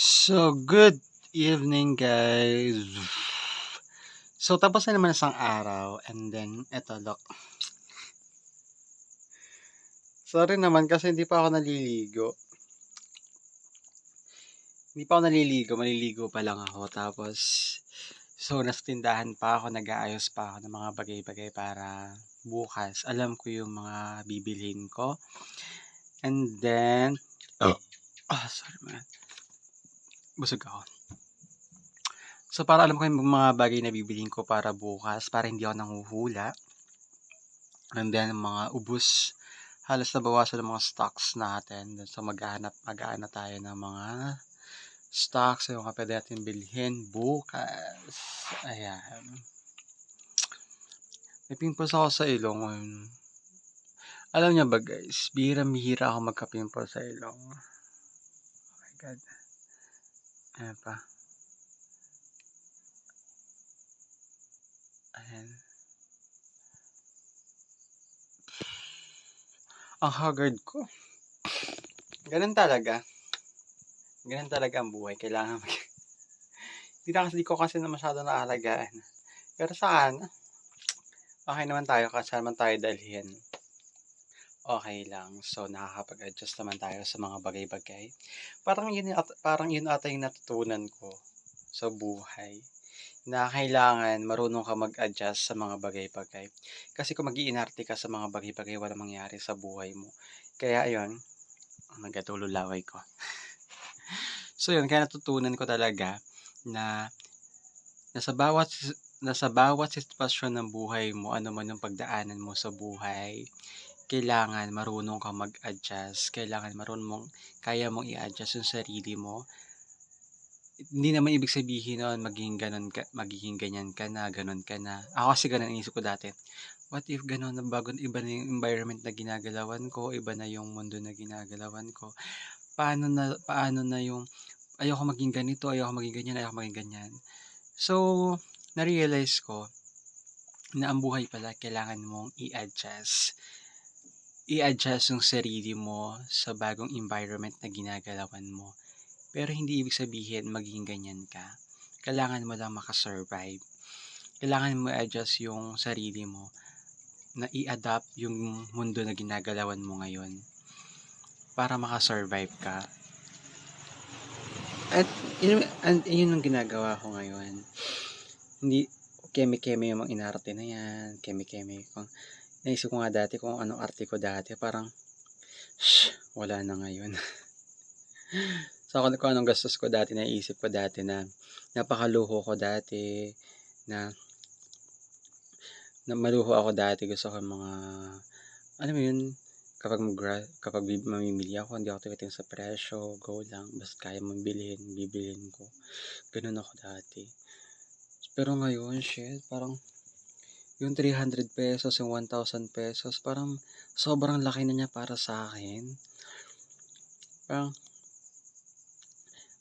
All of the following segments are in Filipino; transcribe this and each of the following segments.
So, good evening, guys. So, tapos na naman isang araw and then eto look. Sorry naman kasi hindi pa ako naliligo. Hindi pa ako naliligo, maliligo pa lang ako. Tapos, so nasa tindahan pa ako, nag-aayos pa ako ng mga bagay-bagay para bukas. Alam ko yung mga bibilhin ko. And then, sorry man. Busog ako. So, para alam ko yung mga bagay na bibilhin ko para bukas, para hindi ako nanghuhula. And then, mga ubos, halos nabawasan ng mga stocks natin. So, mag-aana tayo ng mga stocks, yung mga pwede natin bilhin bukas. Ayan. May pimples ako sa ilong ngayon. Alam niyo ba guys, bihirang-bihira ako magka-pimple sa ilong. Oh my God. Ayan pa. Ayan. Ang haggard ko. Ganun talaga. Ganun talaga ang buhay. Kailangan Hindi ko kasi na masyado naalagaan. Pero saan? Okay naman tayo kasi saan man tayo dalhin. Okay lang. So, nakakapag-adjust naman tayo sa mga bagay-bagay. Parang yun ata yung natutunan ko sa buhay. Na kailangan marunong ka mag-adjust sa mga bagay-bagay. Kasi kung mag-iinarte ka sa mga bagay-bagay, walang mangyari sa buhay mo. Kaya ayun, laway ko. So yun, kaya natutunan ko talaga na nasa bawat nasa bawat sitwasyon ng buhay mo, ano man yung pagdaanan mo sa buhay, kailangan marunong kang mag-adjust, kailangan kaya mong i-adjust yung sarili mo. Hindi naman ibig sabihin nun magiging ganyan ka na, gano'n ka na. Ako kasi gano'n ang iniisip ko dati. What if gano'n na iba na yung environment na ginagalawan ko, iba na yung mundo na ginagalawan ko. Paano na yung ayoko maging ganito, ayoko maging ganyan, ayoko maging ganyan. So, na-realize ko na ang buhay pala kailangan mong i-adjust. I-adjust yung sarili mo sa bagong environment na ginagalawan mo. Pero hindi ibig sabihin maging ganyan ka. Kailangan mo lang makasurvive. Kailangan mo i-adjust yung sarili mo na i-adapt yung mundo na ginagalawan mo ngayon para makasurvive ka. Yun ang ginagawa ko ngayon. Hindi keme-keme yung mga inarte na yan. Keme-keme. Naisip ko nga dati kung anong arte ko dati. Parang, wala na ngayon. So, kung anong gastos ko dati, naisip ko dati na napakaluho ko dati, na maluho ako dati. Gusto ko mga, alam mo yun, kapag mamimili ako, hindi ako tumitingin sa presyo, go lang. Basta kaya mong bibilhin ko. Ganun ako dati. Pero ngayon, parang yung 300 pesos, yung 1,000 pesos, parang sobrang laki na niya para sa akin. Parang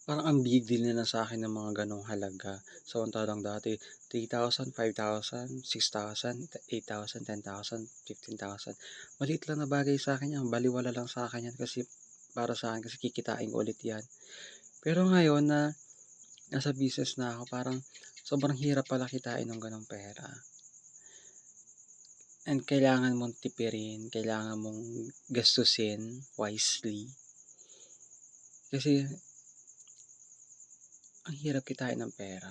ang big deal na sa akin ng mga ganong halaga. Samantalang dati, 3,000, 5,000, 6,000, 8,000, 10,000, 15,000. Maliit lang na bagay sa akin yan. Baliwala lang sa akin yan kasi para sa akin kasi kikitain ko ulit yan. Pero ngayon na nasa business na ako, parang sobrang hirap pala kitain ng ganong pera. And kailangan mong tipirin, kailangan mong gastusin wisely. Kasi ang hirap kitain ng pera.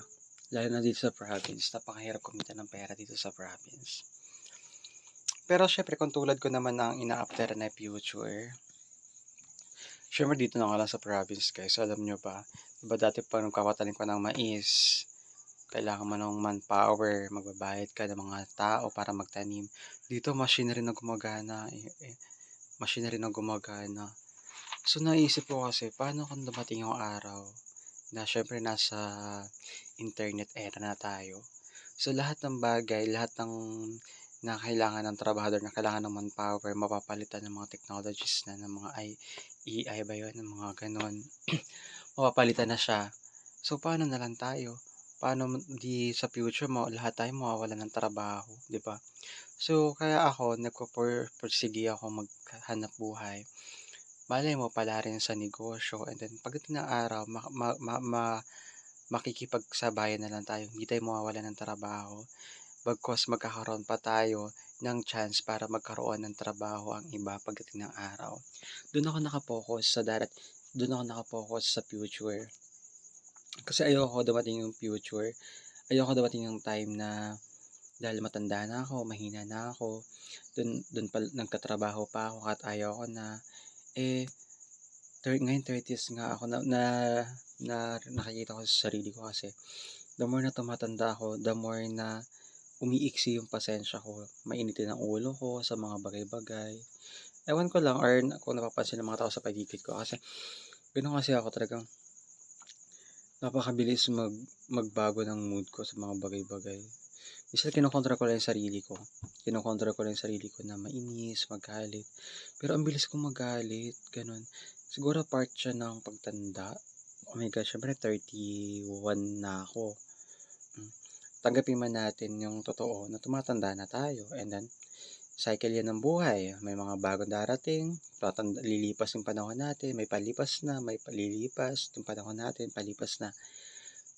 Lalo na dito sa province, napakahirap kumita ng pera dito sa province. Pero syempre, kung tulad ko naman ang ina-after na future, syempre dito na nga lang sa province guys, alam nyo ba, diba dati pa nung kakatanim ko ng mais, kailangan mo ng manpower, magbabayad ka ng mga tao para magtanim. Dito, machinery na gumagana. Machinery na gumagana. So, naisip ko kasi, paano kung dumating yung araw na syempre nasa internet era na tayo. So, lahat ng bagay, lahat ng na kailangan ng trabahador, na kailangan ng manpower, mapapalitan ng mga technologies na, ng mga AI ba yun, ng mga ganon. Mapapalitan na siya. So, paano na lang tayo? Paano di sa future mo, lahat tayo mawawala ng trabaho, di ba? So, kaya ako, nagpo-pursige ako maghanap buhay. malay mo pala rin sa negosyo and then pagdating ng araw makikipagsabayan na lang tayo, hindi tayo mawawalan ng trabaho. Bagkus magkakaroon pa tayo ng chance para magkaroon ng trabaho ang iba pagdating ng araw. Do'n ako do'n ako naka sa future. Kasi ayoko dumating yung future, ayoko dumating yung time na dahil matanda na ako, mahina na ako, do'n pa nagtatrabaho pa ako kahit ayaw ko na. Eh, ngayon 30's nga ako na na na nakikita ko sa sarili ko kasi the more na tumatanda ako, the more na umiiksi yung pasensya ko, mainitin ang ulo ko sa mga bagay-bagay. Ewan ko lang or kung napapansin ng mga tao sa paligid ko kasi gano'n kasi ako talagang napakabilis magbago ng mood ko sa mga bagay-bagay. Minsan kinokontrol ko lang yung sarili ko. Kinokontrol ko lang yung sarili ko na mainis, magalit. Pero ang bilis kong magalit, gano'n. Siguro part siya ng pagtanda. Oh my God, siyempre 31 na ako. Tanggapin man natin yung totoo na tumatanda na tayo and then cycle yan ng buhay. May mga bagong darating, lilipas yung panahon natin, may palipas na, may palilipas, yung panahon natin, palipas na.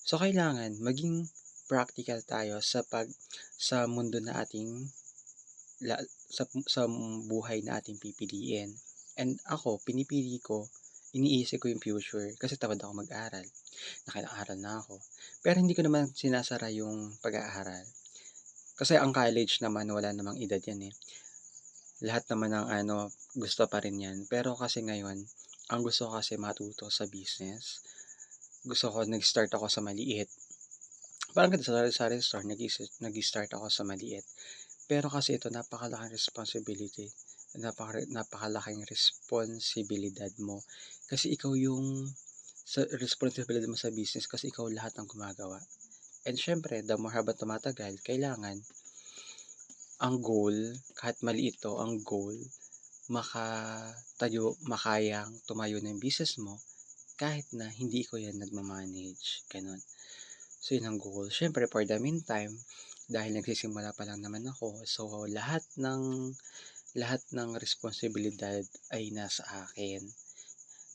So, kailangan maging practical tayo sa mundo na ating sa buhay na ating pipiliin. And ako, iniisip ko yung future kasi tamad ako mag-aral. Nakailang na ako. Pero hindi ko naman sinasara yung pag-aaral. Kasi ang college naman, wala namang edad yan eh. Lahat naman ng gusto pa rin yan. Pero kasi ngayon, ang gusto ko kasi matuto sa business. Gusto ko, nag-start ako sa maliit. Parang ganito sa sari-sari store, nag-start ako sa maliit. Pero kasi ito, napakalaking responsibility. Napakalaking responsibilidad mo. Kasi ikaw yung sa responsibilidad mo sa business kasi ikaw lahat ng gumagawa. And syempre, the more habang tumatagal, kailangan ang goal, kahit maliit to, ang goal, makayang tumayo ng business mo kahit na hindi ko yan nagmamanage. Ganun. So, yun ang goal. Syempre, for the meantime, dahil nagsisimula pa lang naman ako, so lahat ng responsibilidad ay nasa akin.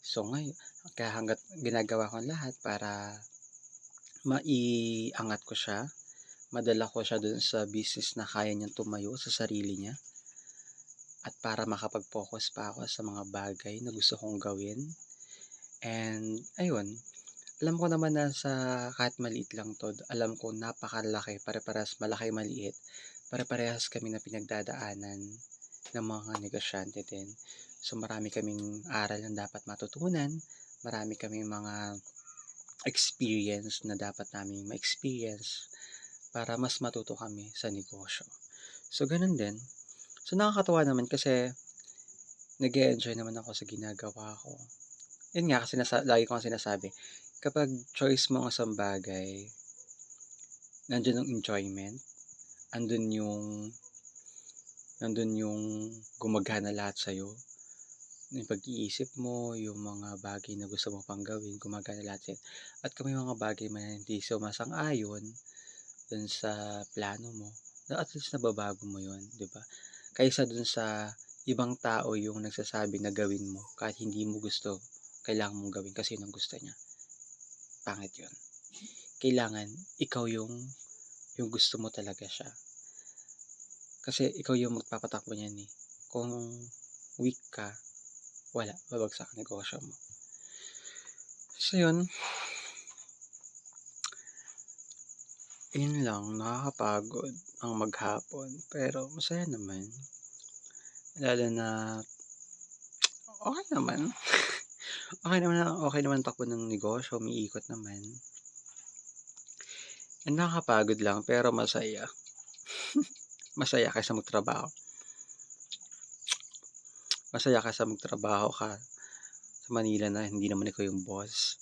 So, ngayon, kaya hangga't ginagawa ko lahat para maiangat ko siya, madala ko siya dun sa business na kaya niyang tumayo sa sarili niya, at para makapag-focus pa ako sa mga bagay na gusto kong gawin. And, ayun, alam ko naman na kahit maliit lang 'to, alam ko napakalaki, pare-parehas malaki, maliit, pare-parehas kami na pinagdadaanan ng mga negosyante din. So, marami kaming aral na dapat matutunan, marami kaming mga experience na dapat naming ma-experience para mas matuto kami sa negosyo. So, gano'n din. So, nakakatuwa naman kasi nag-e-enjoy naman ako sa ginagawa ko. Yun nga, kasi lagi ko ngang sinasabi, kapag choice mo ang isang bagay, nandiyan ang enjoyment, andun yung gumagana lahat sa'yo. Yung pag-iisip mo, yung mga bagay na gusto mo pang gawin, gumagana lahat yan. At kung may mga bagay man na hindi sumasang-ayon dun sa plano mo, na at least nababago mo yun, di ba? Kaysa dun sa ibang tao yung nagsasabi na gawin mo kahit hindi mo gusto, kailangan mong gawin kasi yun ang gusto niya. Pangit yun. Kailangan ikaw yung gusto mo talaga siya. Kasi ikaw yung magpapatakbo niyan eh. Kung weak ka, wala, babagsak ang negosyo mo. So yun lang, nakakapagod ang maghapon, pero masaya naman. Lalo na okay naman. Okay naman takbo ng negosyo, umiikot naman. And nakakapagod lang pero masaya. Masaya kaysa magtrabaho. Masaya kaysa magtrabaho ka sa Manila na hindi naman ikaw yung boss.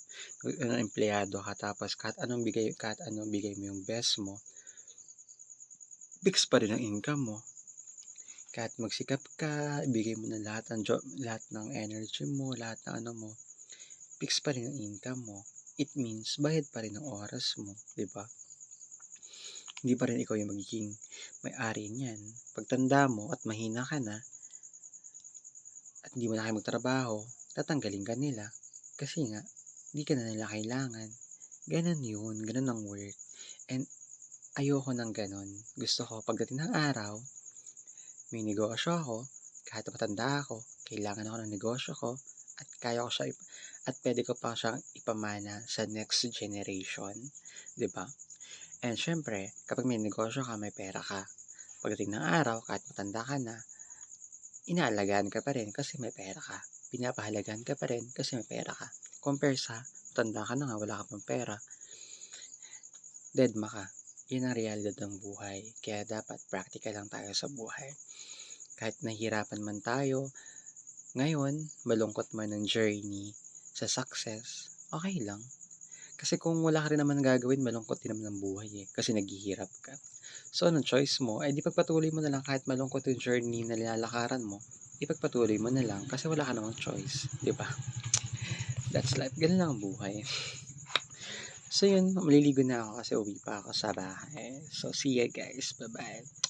Empleyado ka tapos kahit anong bigay mo yung best mo, fix pa rin ang income mo. Kahit magsikap ka, ibigay mo na lahat ng energy mo, lahat ng mo, fix pa rin ang income mo. It means bayad pa rin ang oras mo, 'di ba? Hindi pa rin ikaw yung magiging may-ari niyan. Pagtanda mo at mahina ka na at hindi mo na kaya magtrabaho, tatanggalin ka nila. Kasi nga, di ka na nila kailangan. Ganun yun, ganun ang work. And ayoko ng ganun. Gusto ko pagdating ng araw, may negosyo ako, kahit matanda ako, kailangan ako ng negosyo ko, at kaya ko siya at pwede ko pa siyang ipamana sa next generation, 'di ba? And syempre, kapag may negosyo ka, may pera ka. Pagdating ng araw, kahit matanda ka na, inaalagaan ka pa rin kasi may pera ka. Pinapahalagahan ka pa rin kasi may pera ka. Compare sa matanda ka na nga, wala ka pang pera, dedma ka. Yun ang realidad ng buhay. Kaya dapat practical lang tayo sa buhay. Kahit nahihirapan man tayo, ngayon, malungkot man ang journey sa success, okay lang. Kasi kung wala ka rin naman gagawin, malungkot din naman ang buhay eh, kasi naghihirap ka. So, anong choice mo? Eh, di pagpatuloy mo na lang kahit malungkot yung journey na nilalakaran mo, ipagpatuloy mo na lang kasi wala ka namang choice, di ba? That's life. Ganun lang ang buhay. So, yun, maliligo na ako kasi uwi pa ako sa bahay. So, see ya guys. Bye-bye.